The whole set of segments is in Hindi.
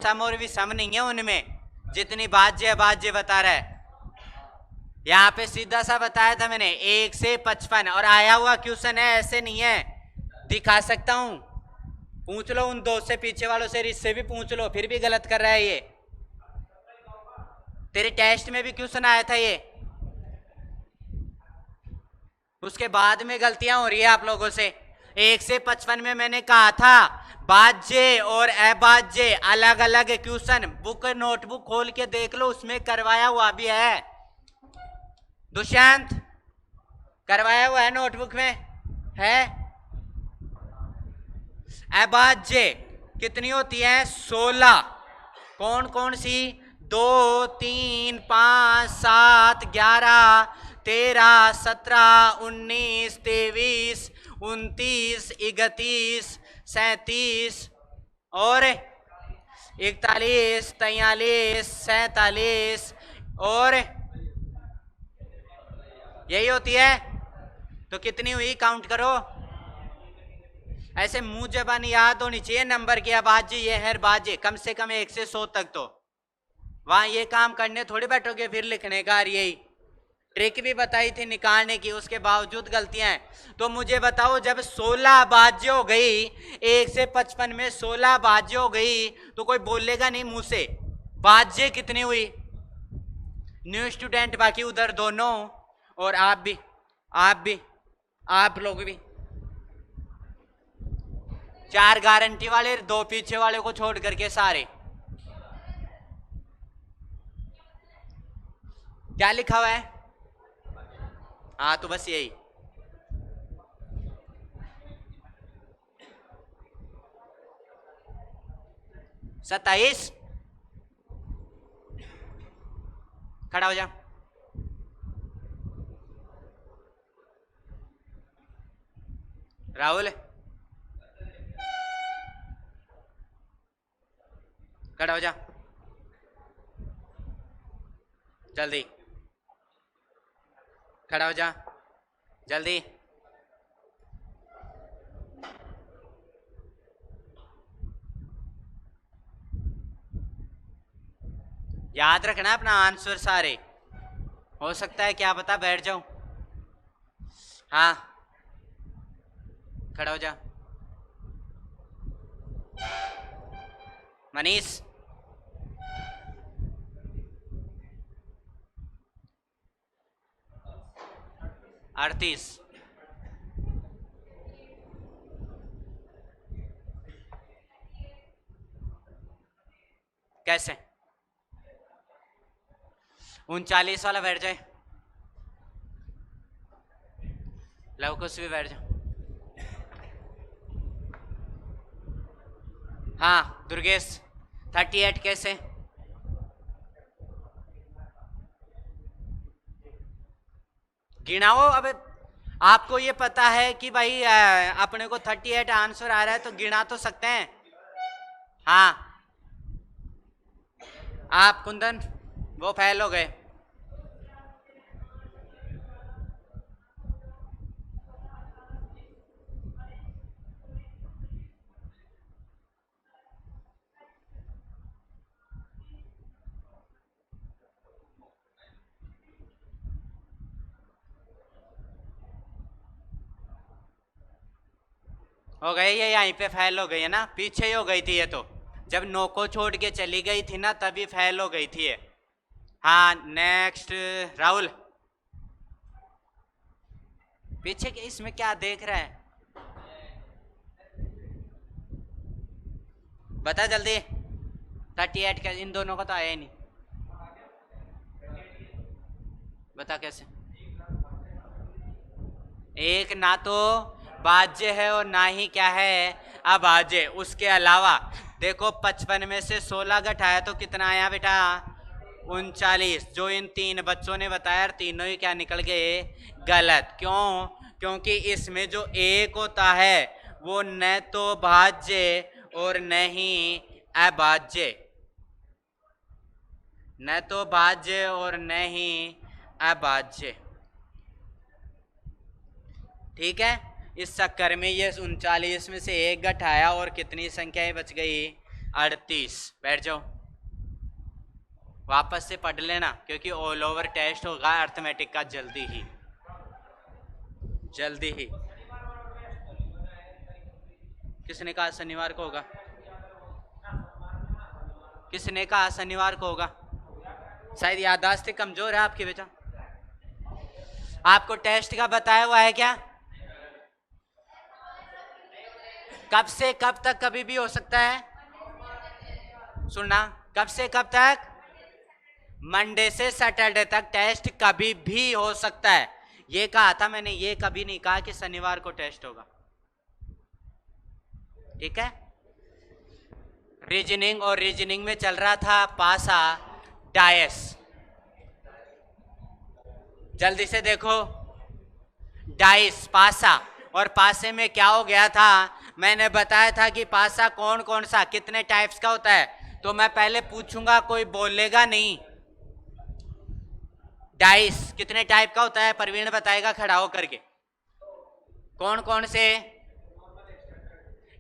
सम और विषम नहीं है उनमें, जितनी भाज्य अभाज्य बता रहा है। यहाँ पे सीधा सा बताया था मैंने 1 से 55, और आया हुआ क्वेश्चन है, ऐसे नहीं है, दिखा सकता हूं। पूछ लो उन 2 से पीछे वालों से, इससे भी पूछ लो, फिर भी गलत कर रहा है ये। तेरे टेस्ट में भी क्वेश्चन आया था ये, उसके बाद में गलतियां हो रही है आप लोगों से। 1 से 55 में मैंने कहा था भाज्य और अभाज्य अलग अलग क्वेश्चन, बुक नोटबुक खोल के देख लो, उसमें करवाया हुआ भी है। दुष्यंत करवाया हुआ है नोटबुक में है। अभाज्य कितनी होती है? 16। कौन कौन सी? 2, 3, 5, 7, 11, 13, 17, 19, 23, 29, 31, 37 और 41, 43, 47 और यही होती है। तो कितनी हुई? काउंट करो। ऐसे मुंह जबानी याद होनी चाहिए नंबर की। अभाज्य ये है भाज्य, कम से कम 1 से 100 तक। तो वहां ये काम करने थोड़ी बैठोगे फिर लिखने का। यही ट्रिक भी बताई थी निकालने की, उसके बावजूद गलतियां हैं। तो मुझे बताओ, जब 16 भाज्य हो गई, 1 से 55 में 16 भाज्य हो गई, तो कोई बोलेगा नहीं मुंह से। भाज्य कितनी हुई? न्यू स्टूडेंट बाकी उधर दोनों, और आप भी, आप लोग भी। 4 गारंटी वाले, 2 पीछे वाले को छोड़ करके सारे। क्या लिखा हुआ है? हाँ, तो बस यही। सत्ताईस। खड़ा हो जा। राहुल खड़ा हो जा जल्दी। खड़ा हो जा जल्दी। याद रखना अपना आंसर सारे। हो सकता है क्या पता बैठ जाऊं। हाँ, खड़ा हो जा। मनीष अड़तीस। कैसे? 39 वाला बैठ जाए। लवकुश भी बैठ जाओ। हाँ दुर्गेश, 38 कैसे? गिनाओ। अब आपको ये पता है कि भाई अपने को 38 आंसर आ रहा है, तो गिना तो सकते हैं। हाँ, आप कुंदन वो फेल हो गए। हो गए ये, यहीं पे फेल हो गई है ना, पीछे ही हो गई थी ये। तो जब 9 को छोड़ के चली गई थी ना, तभी फेल हो गई थी ये। हाँ नेक्स्ट राहुल। पीछे के इसमें क्या देख रहा है? बता जल्दी। 38 का इन दोनों का तो आया ही नहीं। बता कैसे? एक ना तो भाज्य है और ना ही क्या है, अभाज्य। उसके अलावा देखो 55 में से 16 घटाया तो कितना आया बेटा? 39। जो इन 3 बच्चों ने बताया, तीनों ही क्या निकल गए? गलत। क्यों? क्योंकि इसमें जो एक होता है वो न तो भाज्य और न ही अभाज्य, न तो भाज्य और न ही अभाज्य। ठीक है, इस चक्कर में ये 39 में से एक घटाया और कितनी संख्याएं बच गई? 38। बैठ जाओ, वापस से पढ़ लेना क्योंकि ऑल ओवर टेस्ट होगा अर्थमेटिक का जल्दी ही। किसने कहा शनिवार को होगा? किसने कहा शनिवार को होगा? शायद याददाश्त कमजोर है आपकी बेटा। आपको टेस्ट का बताया हुआ है क्या? कब से कब तक कभी भी हो सकता है? सुनना, कब से कब तक? मंडे से सैटरडे तक टेस्ट कभी भी हो सकता है। ये कहा था मैंने, ये कभी नहीं कहा कि शनिवार को टेस्ट होगा। ठीक है। रीजनिंग, और रीजनिंग में चल रहा था पासा डायस। जल्दी से देखो, डाइस पासा, और पासे में क्या हो गया था? मैंने बताया था कि पासा कौन कौन सा कितने टाइप्स का होता है। तो मैं पहले पूछूंगा, कोई बोलेगा नहीं। डाइस कितने टाइप का होता है? परवीन बताएगा खड़ा होकर के। कौन कौन से?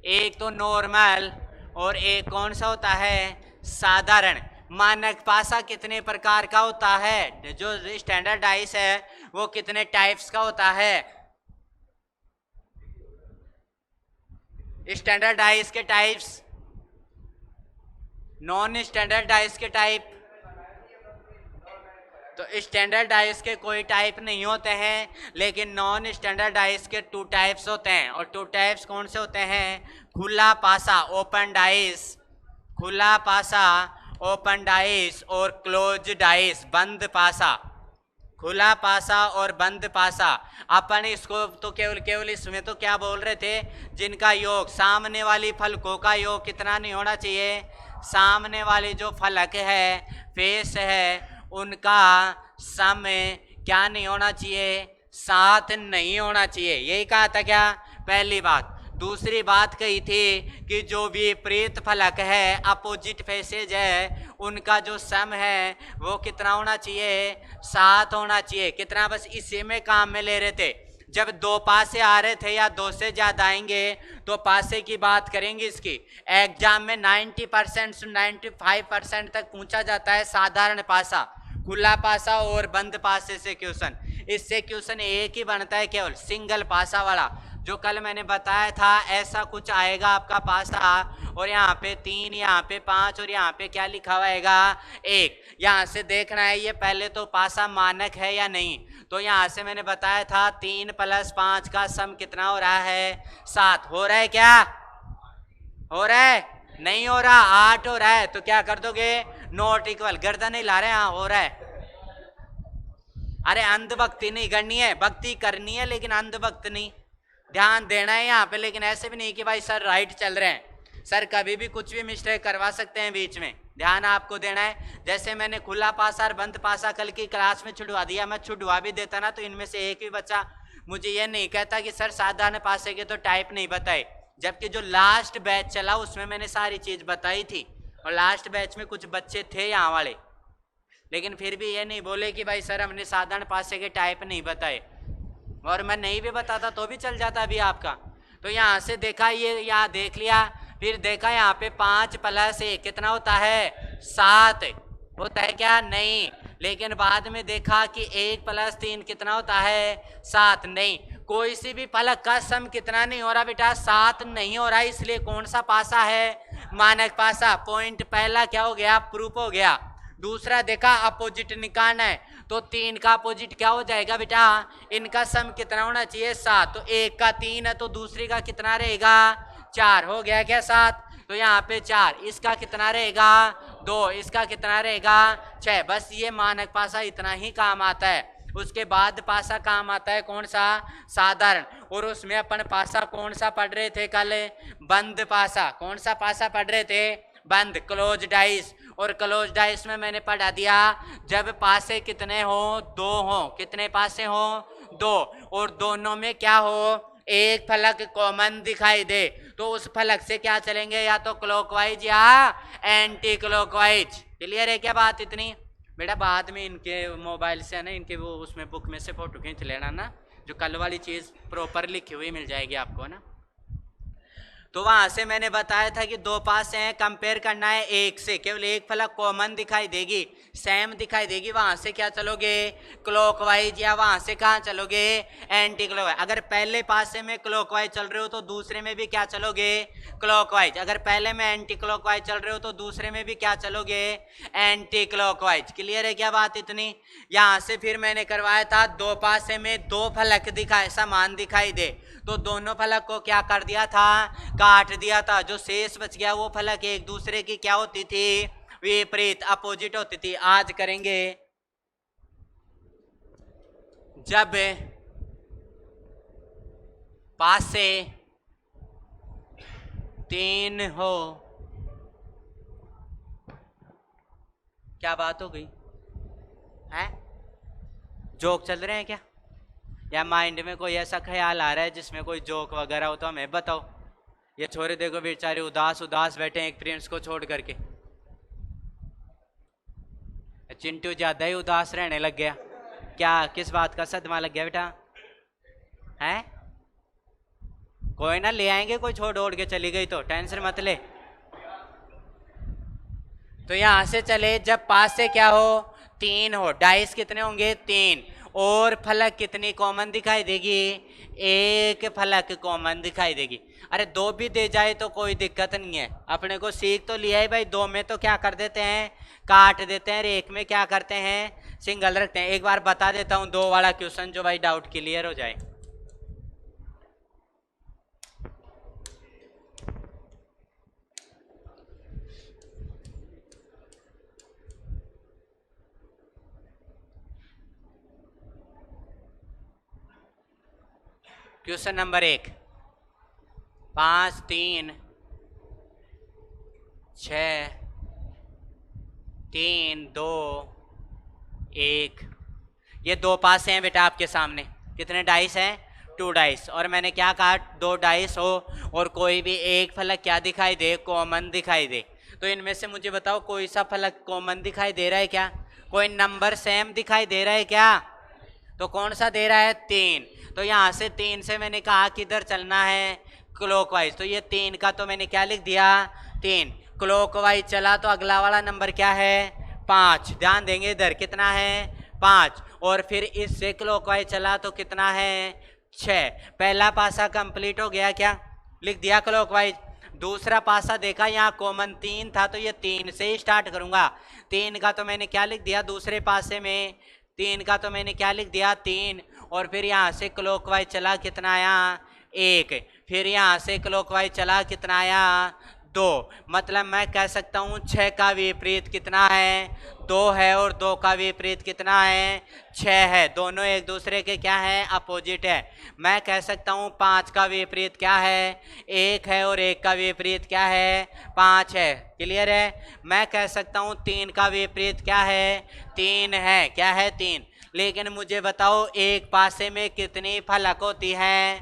एक तो नॉर्मल, और एक कौन सा होता है? साधारण। मानक पासा कितने प्रकार का होता है? जो स्टैंडर्ड डाइस है वो कितने टाइप्स का होता है? स्टैंडर्ड डाइस के टाइप्स, नॉन स्टैंडर्ड डाइस के टाइप। तो स्टैंडर्ड डाइस के कोई टाइप नहीं होते हैं, लेकिन नॉन स्टैंडर्ड डाइस के 2 टाइप्स होते हैं। और 2 टाइप्स कौन से होते हैं? खुला पासा ओपन डाइस, खुला पासा ओपन डाइस, और क्लोज डाइस बंद पासा। खुला पासा और बंद पासा। अपन इसको तो केवल इसमें तो क्या बोल रहे थे? जिनका योग, सामने वाली फलकों का योग कितना नहीं होना चाहिए? सामने वाली जो फलक है, फेस है, उनका समय क्या नहीं होना चाहिए? 7 नहीं होना चाहिए। यही कहा था क्या? पहली बात। दूसरी बात कही थी कि जो विपरीत फलक है, अपोजिट फेसेज है, उनका जो सम है वो कितना होना चाहिए? 7 होना चाहिए। कितना? बस इसी में काम में ले रहे थे। जब 2 पासे आ रहे थे या 2 से ज्यादा आएंगे तो पासे की बात करेंगे। इसकी एग्जाम में 90% से 95% तक पूछा जाता है साधारण पासा, खुला पासा और बंद पासे से क्वेश्चन। इससे क्वेश्चन एक ही बनता है, केवल सिंगल पासा वाला, जो कल मैंने बताया था। ऐसा कुछ आएगा आपका पासा, और यहाँ पे 3, यहाँ पे 5, और यहाँ पे क्या लिखा हुआ आएगा? 1। यहाँ से देखना है ये पहले तो पासा मानक है या नहीं। तो यहाँ से मैंने बताया था 3 + 5 का सम कितना हो रहा है? 7। हो रहा है क्या? हो रहा है? नहीं हो रहा, 8 हो रहा है। तो क्या कर दोगे? Not equal. गर्दन नहीं ला रहे? हाँ हो रहा है। अरे अंधभक्ति नहीं करनी है, भक्ति करनी है, लेकिन अंधभक्त नहीं। ध्यान देना है यहाँ पे, लेकिन ऐसे भी नहीं कि भाई सर राइट चल रहे हैं। सर कभी भी कुछ भी मिस्टेक करवा सकते हैं बीच में, ध्यान आपको देना है। जैसे मैंने खुला पासा और बंद पासा कल की क्लास में छुड़वा दिया, मैं छुड़वा भी देता ना तो इनमें से एक भी बच्चा मुझे ये नहीं कहता कि सर साधारण पासे के तो टाइप नहीं बताए। जबकि जो लास्ट बैच चला उसमें मैंने सारी चीज बताई थी, और लास्ट बैच में कुछ बच्चे थे यहाँ वाले, लेकिन फिर भी ये नहीं बोले कि भाई सर हमने साधारण पासे के टाइप नहीं बताए। और मैं नहीं भी बताता तो भी चल जाता अभी आपका। तो यहाँ से देखा, ये यहाँ देख लिया, फिर देखा यहाँ पे 5 + 1 कितना होता है? 7 होता है क्या? नहीं। लेकिन बाद में देखा कि 1 + 3 कितना होता है? 7 नहीं। कोई सी भी फलक का सम कितना नहीं हो रहा बेटा? 7 नहीं हो रहा। इसलिए कौन सा पासा है? मानक पासा। पॉइंट पहला क्या हो गया? प्रूफ हो गया। दूसरा देखा अपोजिट निकालना है, तो 3 का अपोजिट क्या हो जाएगा बेटा? इनका सम कितना होना चाहिए? 7। तो 1 का 3 है तो दूसरी का कितना रहेगा? 4। हो गया क्या? 7। तो यहाँ पे 4, इसका कितना रहेगा? 2, इसका कितना रहेगा? 6। बस ये मानक पासा इतना ही काम आता है। उसके बाद पासा काम आता है कौन सा? साधारण। और उसमें अपन पासा कौन सा पढ़ रहे थे कल? बंद पासा। कौन सा पासा पढ़ रहे थे? बंद, क्लोज डाइस। और क्लोज डाइस में मैंने पढ़ा दिया, जब पासे कितने हो? 2 हो। कितने पासे हो? 2। और दोनों में क्या हो? एक फलक कॉमन दिखाई दे, तो उस फलक से क्या चलेंगे? या तो क्लॉकवाइज या एंटी क्लॉकवाइज। क्लियर है क्या बात इतनी? बेटा बाद में इनके मोबाइल से है ना, इनके वो उसमें बुक में से फोटो खींच लेना ना, जो कल वाली चीज़ प्रॉपर लिखी हुई मिल जाएगी आपको ना। तो वहां से मैंने बताया था कि दो पास से हैं, कंपेयर करना है एक से, केवल एक फलक कॉमन दिखाई देगी, सेम दिखाई देगी, वहां से क्या चलोगे क्लॉकवाइज, या वहां से कहाँ चलोगे एंटी क्लॉकवाइज। अगर पहले पास से में क्लॉकवाइज चल रहे हो तो दूसरे में भी क्या चलोगे क्लॉकवाइज, अगर पहले में एंटी क्लॉकवाइज चल रहे हो तो दूसरे में भी क्या चलोगे एंटी क्लॉकवाइज। क्लियर है क्या बात इतनी। यहां से फिर मैंने करवाया था दो पास से में दो फलक दिखाए समान दिखाई दे, तो दोनों फलक को क्या कर दिया था काट दिया था, जो शेष बच गया वो फलक एक दूसरे की क्या होती थी विपरीत अपोजिट होती थी। आज करेंगे जब पास से तीन हो, क्या बात हो गई है, जोक चल रहे हैं क्या, या माइंड में कोई ऐसा ख्याल आ रहा है जिसमें कोई जोक वगैरह हो तो हमें बताओ। ये छोरे देखो बेचारे उदास उदास बैठे हैं एक फ्रेंड्स को छोड़ करके। चिंटू ज्यादा ही उदास रहने लग गया, क्या किस बात का सदमा लग गया बेटा है। कोई ना ले आएंगे, कोई छोड़ ओढ़ के चली गई तो टेंशन मत ले। तो यहां से चले जब पास से क्या हो तीन हो, डाइस कितने होंगे तीन, और फलक कितनी कॉमन दिखाई देगी एक फलक कॉमन दिखाई देगी। अरे दो भी दे जाए तो कोई दिक्कत नहीं है, अपने को सीख तो लिया है भाई, दो में तो क्या कर देते हैं काट देते हैं, एक में क्या करते हैं सिंगल रखते हैं। एक बार बता देता हूं दो वाला क्वेश्चन जो भाई डाउट क्लियर हो जाए। Question number 1, 5 3 6 3 2 1। ये दो पास हैं बेटा आपके सामने, कितने डाइस हैं 2 डाइस, और मैंने क्या कहा दो डाइस हो और कोई भी एक फलक क्या दिखाई दे कॉमन दिखाई दे। तो इनमें से मुझे बताओ कोई सा फलक कॉमन दिखाई दे रहा है क्या, कोई नंबर सेम दिखाई दे रहा है क्या, तो कौन सा दे रहा है 3। तो यहाँ से 3 से मैंने कहा किधर चलना है क्लॉकवाइज, तो ये 3 का तो मैंने क्या लिख दिया 3, क्लॉकवाइज चला तो अगला वाला नंबर क्या है 5, ध्यान देंगे इधर कितना है 5, और फिर इससे क्लॉकवाइज चला तो कितना है 6। पहला पासा कंप्लीट हो गया, क्या लिख दिया क्लॉकवाइज। दूसरा पासा देखा यहाँ कॉमन 3 था तो ये 3 से ही स्टार्ट करूंगा, 3 का तो मैंने क्या लिख दिया दूसरे पासे में 3 का तो मैंने क्या लिख दिया 3, और फिर यहाँ से क्लॉकवाइज चला कितना आया 1, फिर यहाँ से क्लॉकवाइज चला कितना आया 2, मतलब मैं कह सकता हूँ 6 का विपरीत कितना है 2 है, और 2 का विपरीत कितना है 6 है, दोनों एक दूसरे के क्या है अपोजिट है। मैं कह सकता हूँ 5 का विपरीत क्या है 1 है, और 1 का विपरीत क्या है 5 है। क्लियर है। मैं कह सकता हूँ 3 का विपरीत क्या है 3 है, क्या है 3। लेकिन मुझे बताओ एक पासे में कितनी फलक होती है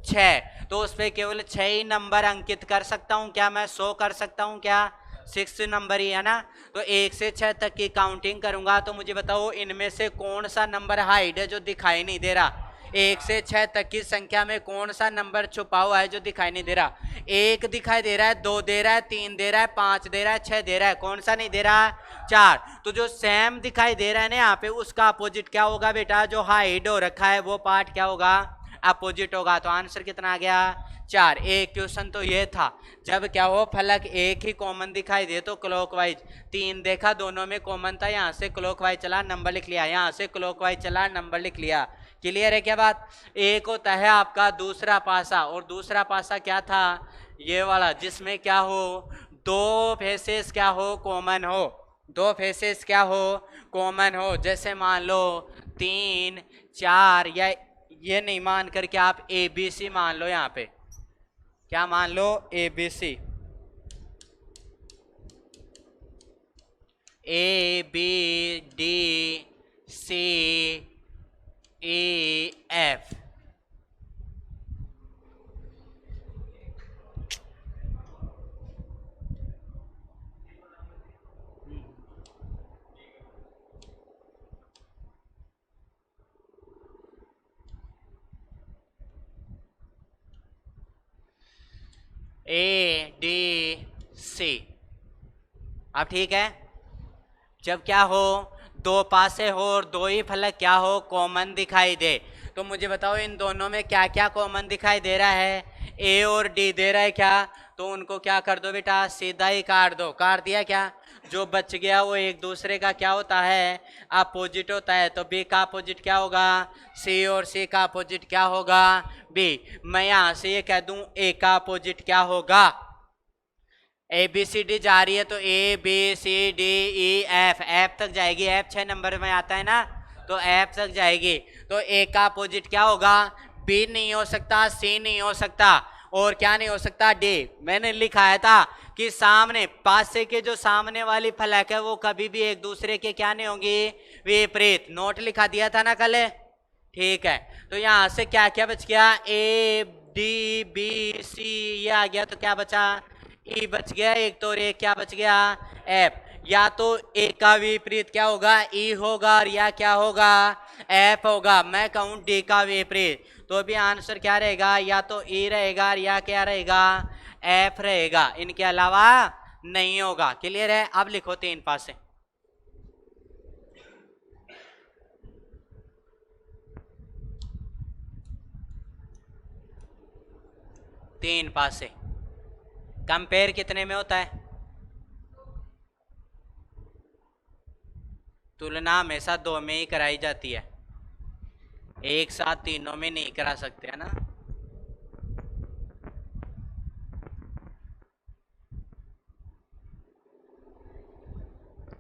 6, तो उस पर केवल 6 ही नंबर अंकित कर सकता हूँ क्या, मैं 100 कर सकता हूँ क्या 6 नंबर ही है ना। तो 1 से 6 तक की काउंटिंग करूंगा तो मुझे बताओ इनमें से कौन सा नंबर हाइड है जो दिखाई नहीं दे रहा, 1 से 6 तक की संख्या में कौन सा नंबर छुपा हुआ है जो दिखाई नहीं दे रहा। 1 दिखाई दे रहा है, 2 दे रहा है, 3 दे रहा है, 5 दे रहा है, 6 दे रहा है, कौन सा नहीं दे रहा 4। तो जो सेम दिखाई दे रहा है ना यहाँ पे उसका अपोजिट क्या होगा बेटा, जो हाइड हो रखा है वो पार्ट क्या होगा अपोजिट होगा। तो आंसर कितना आ गया 4। एक क्वेश्चन तो ये था जब क्या हो फलक एक ही कॉमन दिखाई दे तो क्लॉकवाइज, 3 देखा दोनों में कॉमन था, यहाँ से क्लॉकवाइज चला नंबर लिख लिया, यहाँ से क्लॉकवाइज चला नंबर लिख लिया। क्लियर है क्या बात। एक होता है आपका दूसरा पासा, और दूसरा पासा क्या था ये वाला जिसमें क्या हो दो फेसेस क्या हो कॉमन हो, दो फेसेस क्या हो कॉमन हो, जैसे मान लो 3 4, या ये नहीं मान करके आप ABC मान लो, यहाँ पे क्या मान लो ABC, ABDCEF। A D C. अब ठीक है, जब क्या हो, दो पासे हो और दो ही फलक क्या हो, कॉमन दिखाई दे, तो मुझे बताओ इन दोनों में क्या क्या कॉमन दिखाई दे रहा है, ए और डी दे रहा है क्या, तो उनको क्या कर दो बेटा, सीधा ही काट दो। काट दिया क्या, जो बच गया वो एक दूसरे का क्या होता है, अपोजिट होता है। तो बी का अपोजिट क्या होगा, सी, और सी का अपोजिट क्या होगा, बी। मैं यहां से ये कह दूं ए का अपोजिट क्या होगा, ए बी सी डी जा रही है तो A B C D E F, F तक जाएगी, एफ 6 नंबर में आता है ना, तो एफ तक जाएगी। तो ए का अपोजिट क्या होगा, बी नहीं हो सकता, सी नहीं हो सकता, और क्या नहीं हो सकता, डी। मैंने लिखाया था कि सामने पासे के जो सामने वाली फलक है वो कभी भी एक दूसरे के क्या नहीं होंगी, विपरीत। नोट लिखा दिया था ना कल, ठीक है। तो यहां से क्या क्या बच गया, ए डी बी सी ये आ गया, तो क्या बचा, ई बच गया एक, तो एक क्या बच गया, एफ। या तो ए का विपरीत क्या होगा, ई होगा, और या क्या होगा, एफ होगा। मैं कहूं डी का विपरीत, तो भी आंसर क्या रहेगा, या तो ई रहेगा, या क्या रहेगा, एफ रहेगा, इनके अलावा नहीं होगा। क्लियर है। अब लिखो 3 पासे। तीन पासे कंपेयर कितने में होता है, तुलना हमेशा 2 में ही कराई जाती है, एक साथ तीनों में नहीं करा सकते, है ना।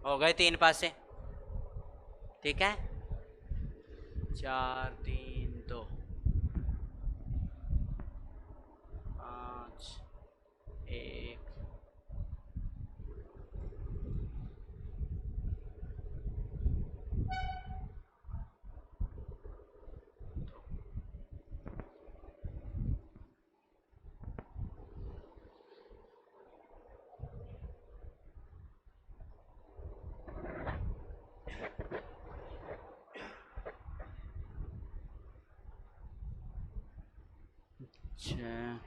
हो गए 3 पासे, ठीक है। 4 3 2 5 1। अच्छा,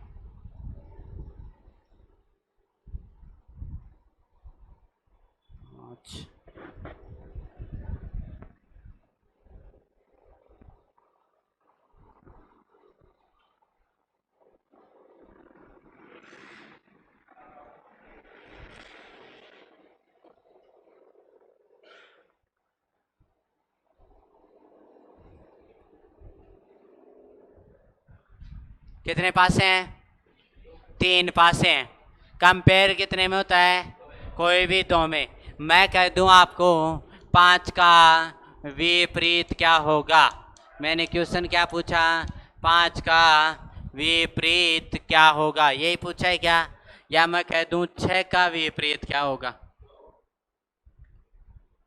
कितने पासे हैं, 3 पासे हैं। कंपेयर कितने में होता है, कोई भी 2 में। मैं कह दूं आपको 5 का विपरीत क्या होगा, मैंने क्वेश्चन क्या पूछा, 5 का विपरीत क्या होगा, यही पूछा है क्या, या मैं कह दूं 6 का विपरीत क्या होगा,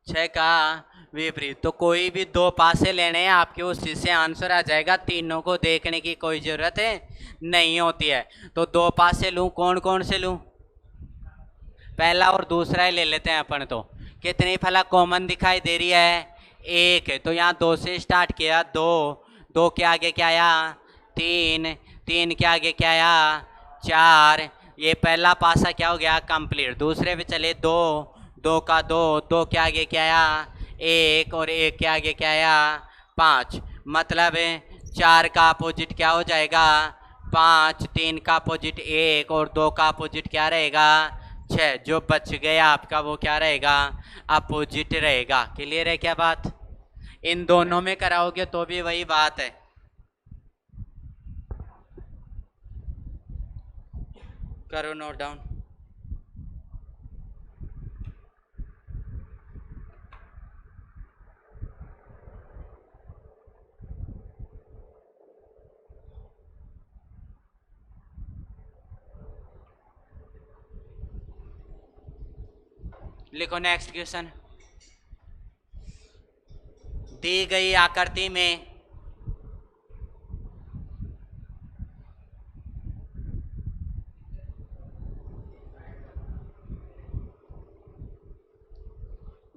6 का विपरीत। तो कोई भी 2 पासे लेने हैं आपके, उसी से आंसर आ जाएगा, तीनों को देखने की कोई जरूरत है नहीं होती है। तो 2 पासे लूं, कौन कौन से लूं, पहला और दूसरा ही ले लेते हैं अपन। तो कितनी फलक कॉमन दिखाई दे रही है, एक है, तो यहाँ 2 से स्टार्ट किया, 2 2 के आगे क्या आया, 3 3 के आगे क्या आया, 4। ये पहला पासा क्या हो गया, कंप्लीट। दूसरे पे चले, 2 2 का 2 2 के आगे क्या आया, 1, और 1 के आगे क्या आया, 5। मतलब 4 का अपोजिट क्या हो जाएगा, 5, 3 का अपोजिट 1, और 2 का अपोजिट क्या रहेगा, 6। जो बच गया आपका वो क्या रहेगा, अपोजिट रहेगा। क्लियर है क्या बात, इन दोनों में कराओगे तो भी वही बात है। करो नोट डाउन। लिखो नेक्स्ट क्वेश्चन। दी गई आकृति में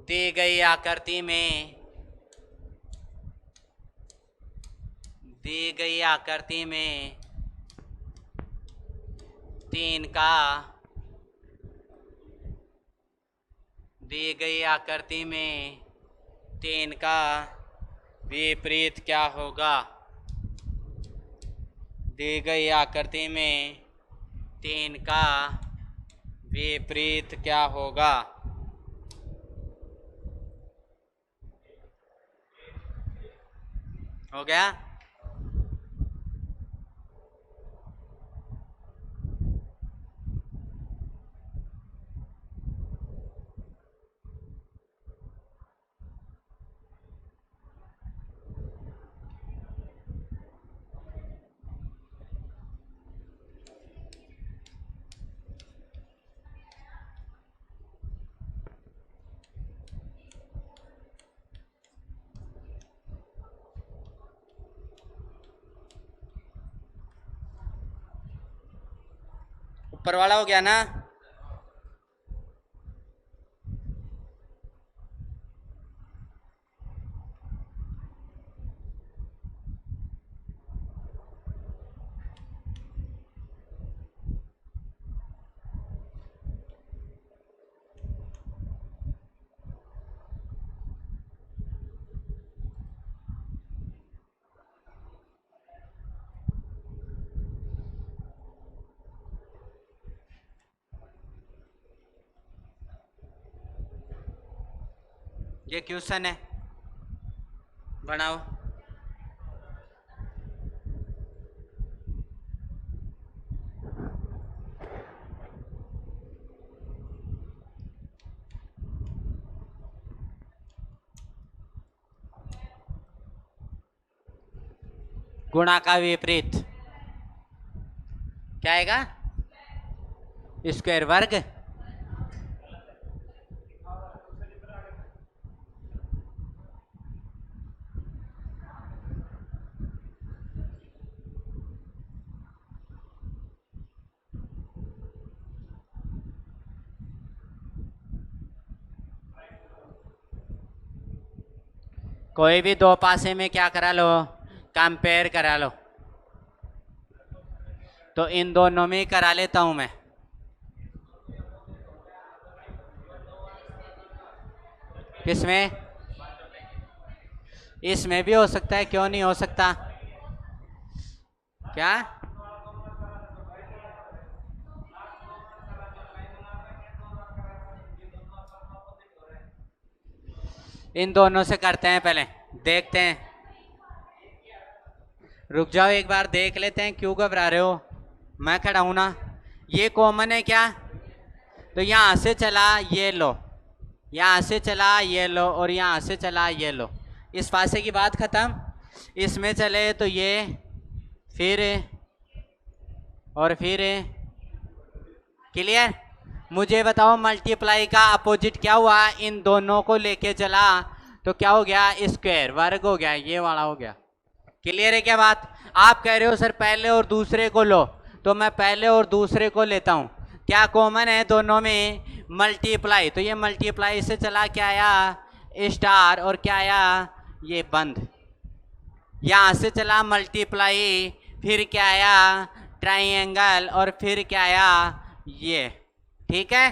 दी गई आकृति में दी गई आकृति में 3 का दी गई आकृति में 3 का विपरीत क्या होगा? दी गई आकृति में 3 का विपरीत क्या होगा? हो गया? ऊपर वाला हो गया ना? ये क्वेश्चन है, बनाओ। गुणा का विपरीत क्या आएगा? स्क्वायर वर्ग। कोई भी दो पासे में क्या करा लो? कंपेयर करा लो। तो इन दोनों में करा लेता हूं मैं। किसमें? इसमें भी हो सकता है, क्यों नहीं हो सकता? क्या? इन दोनों से करते हैं, पहले देखते हैं। रुक जाओ, एक बार देख लेते हैं, क्यों घबरा रहे हो? मैं खड़ा हूं ना। ये कॉमन है क्या? तो यहां से चला ये लो, यहां से चला ये लो, और यहां से चला ये लो। इस पासे की बात खत्म। इसमें चले तो ये, फिर और फिर। क्लियर? मुझे बताओ मल्टीप्लाई का अपोजिट क्या हुआ? इन दोनों को लेके चला तो क्या हो गया? स्क्वायर वर्ग हो गया, ये वाला हो गया। क्लियर है क्या बात? आप कह रहे हो सर पहले और दूसरे को लो, तो मैं पहले और दूसरे को लेता हूं। क्या कॉमन है दोनों में? मल्टीप्लाई। तो ये मल्टीप्लाई से चला क्या आया? स्टार, और क्या आया? ये बंद। यहां से चला मल्टीप्लाई, फिर क्या आया? ट्राइंगल, और फिर क्या आया? ये। ठीक है,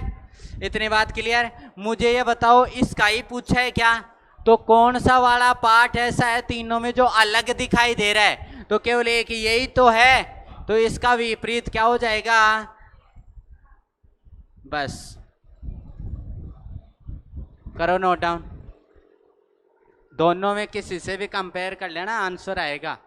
इतनी बात क्लियर? मुझे ये बताओ, इसका ही पूछा है क्या? तो कौन सा वाला पार्ट ऐसा है तीनों में जो अलग दिखाई दे रहा है? तो केवल एक यही तो है। तो इसका विपरीत क्या हो जाएगा? बस करो नोट डाउन। दोनों में किसी से भी कंपेयर कर लेना, आंसर आएगा।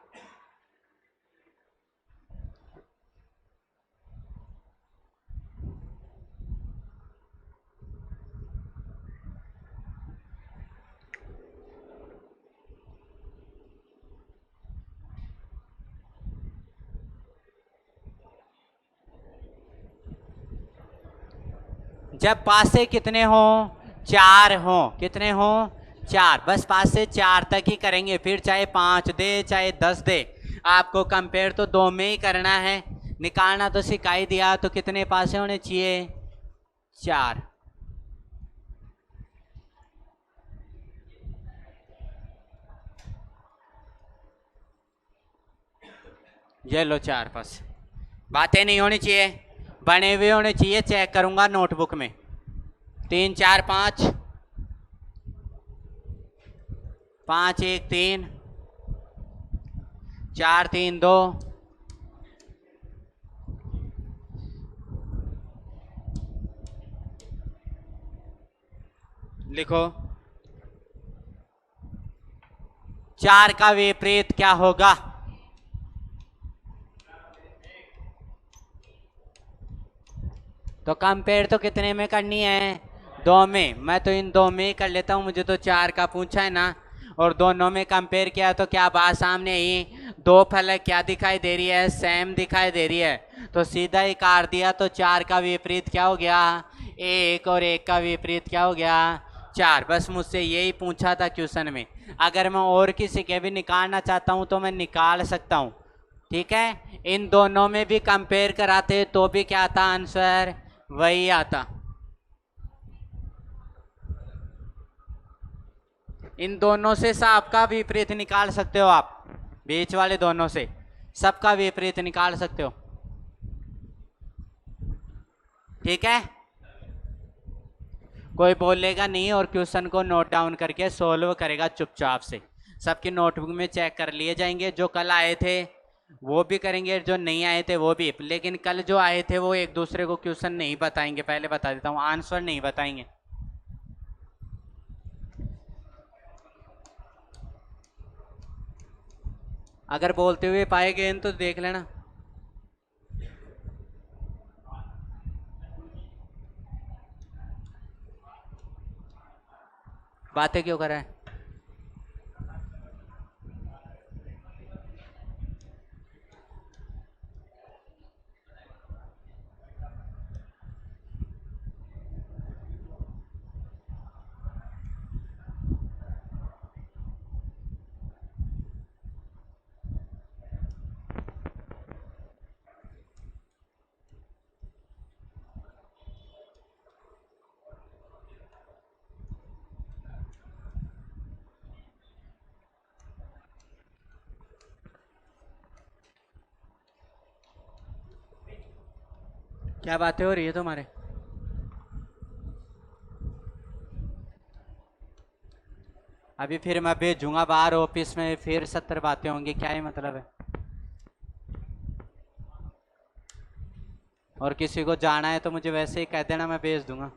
जब पासे कितने हो? 4 हो। कितने हो? 4। बस पास से 4 तक ही करेंगे, फिर चाहे 5 दे चाहे 10 दे। आपको कंपेयर तो 2 में ही करना है। निकालना तो सिखा ही दिया। तो कितने पासे होने चाहिए? 4। ये लो 4 पासे। बातें नहीं होनी चाहिए। बने हुए होने चाहिए, चेक करूंगा नोटबुक में। 3 4 5, 5 1 3, 4 3 2, लिखो। 4 का विपरीत क्या होगा? तो कंपेयर तो कितने में करनी है? 2 में। मैं तो इन 2 में ही कर लेता हूँ, मुझे तो 4 का पूछा है ना, और दोनों में कंपेयर किया तो क्या बात सामने ही? 2 फलक क्या दिखाई दे रही है? सेम दिखाई दे रही है। तो सीधा ही काट दिया, तो 4 का विपरीत क्या हो गया? 1, और 1 का विपरीत क्या हो गया? 4। बस मुझसे यही पूछा था क्वेश्चन में। अगर मैं और किसी के भी निकालना चाहता हूँ तो मैं निकाल सकता हूँ, ठीक है। इन दोनों में भी कंपेयर कराते तो भी क्या आता आंसर? वही आता। इन दोनों से सबका विपरीत निकाल सकते हो आप, बीच वाले दोनों से सबका विपरीत निकाल सकते हो, ठीक है। कोई बोलेगा नहीं और क्वेश्चन को नोट डाउन करके सोल्व करेगा चुपचाप से। सबकी नोटबुक में चेक कर लिए जाएंगे। जो कल आए थे वो भी करेंगे, जो नहीं आए थे वो भी। लेकिन कल जो आए थे वो एक दूसरे को क्वेश्चन नहीं बताएंगे, पहले बता देता हूँ, आंसर नहीं बताएंगे। अगर बोलते हुए पाए गए तो देख लेना। बातें क्यों कर रहा है? क्या बातें हो रही है तुम्हारे? अभी फिर मैं भेजूंगा बाहर ऑफिस में, फिर 70 बातें होंगी, क्या ही मतलब है? और किसी को जाना है तो मुझे वैसे ही कह देना, मैं भेज दूंगा।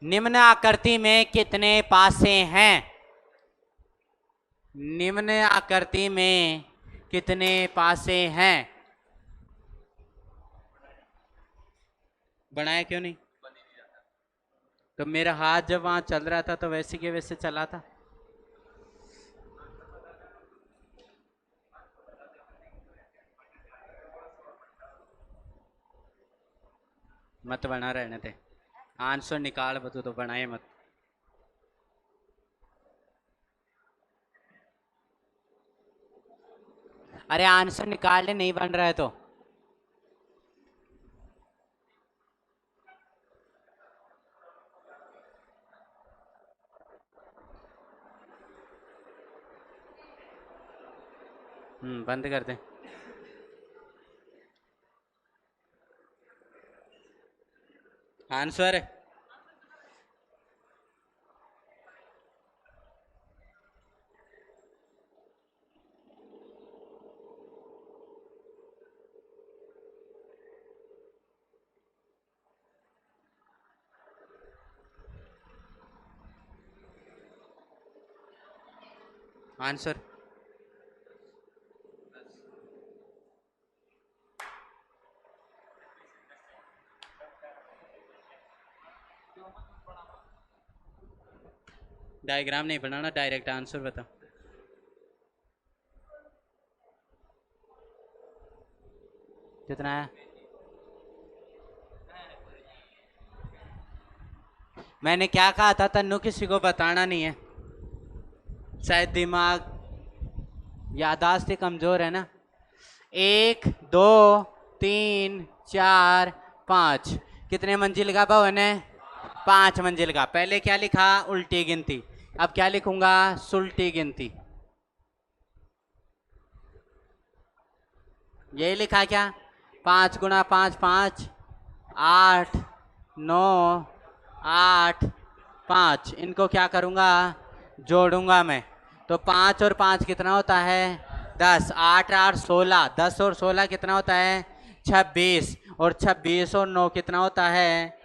निम्न आकृति में कितने पासे हैं? निम्न आकृति में कितने पासे हैं? बनाया क्यों नहीं? तो मेरा हाथ जब वहां चल रहा था तो वैसे के वैसे चला था। मत बना, रहने थे। आंसर निकाल बतू तो बनाए मत। अरे आंसर निकाल ले, नहीं बन रहा है तो। बंद कर दे। आंसर आंसर डायग्राम नहीं बनाना, डायरेक्ट आंसर बता। कितना है? मैंने क्या कहा था तन्नू, किसी को बताना नहीं है, शायद दिमाग याददाश्त ही कमजोर है ना। 1 2 3 4 5, कितने मंजिल का भवन है? 5 मंजिल का। पहले क्या लिखा? उल्टी गिनती। अब क्या लिखूंगा? सुलटी गिनती। यही लिखा क्या? 5 गुणा 5 5, 8 9 8 5। इनको क्या करूंगा? जोड़ूंगा मैं। तो 5 और 5 कितना होता है? 10। 8 8 16, 10 और 16 कितना होता है? 26। और 26 और 9 कितना होता है?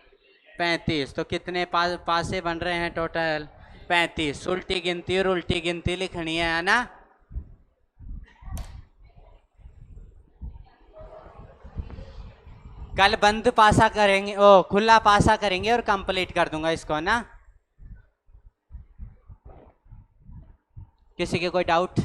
35। तो कितने पासे बन रहे हैं टोटल? 35। उल्टी गिनती और उल्टी गिनती लिखनी है ना। कल बंद पासा करेंगे, ओ खुला पासा करेंगे और कंप्लीट कर दूंगा इसको ना। किसी के कोई डाउट?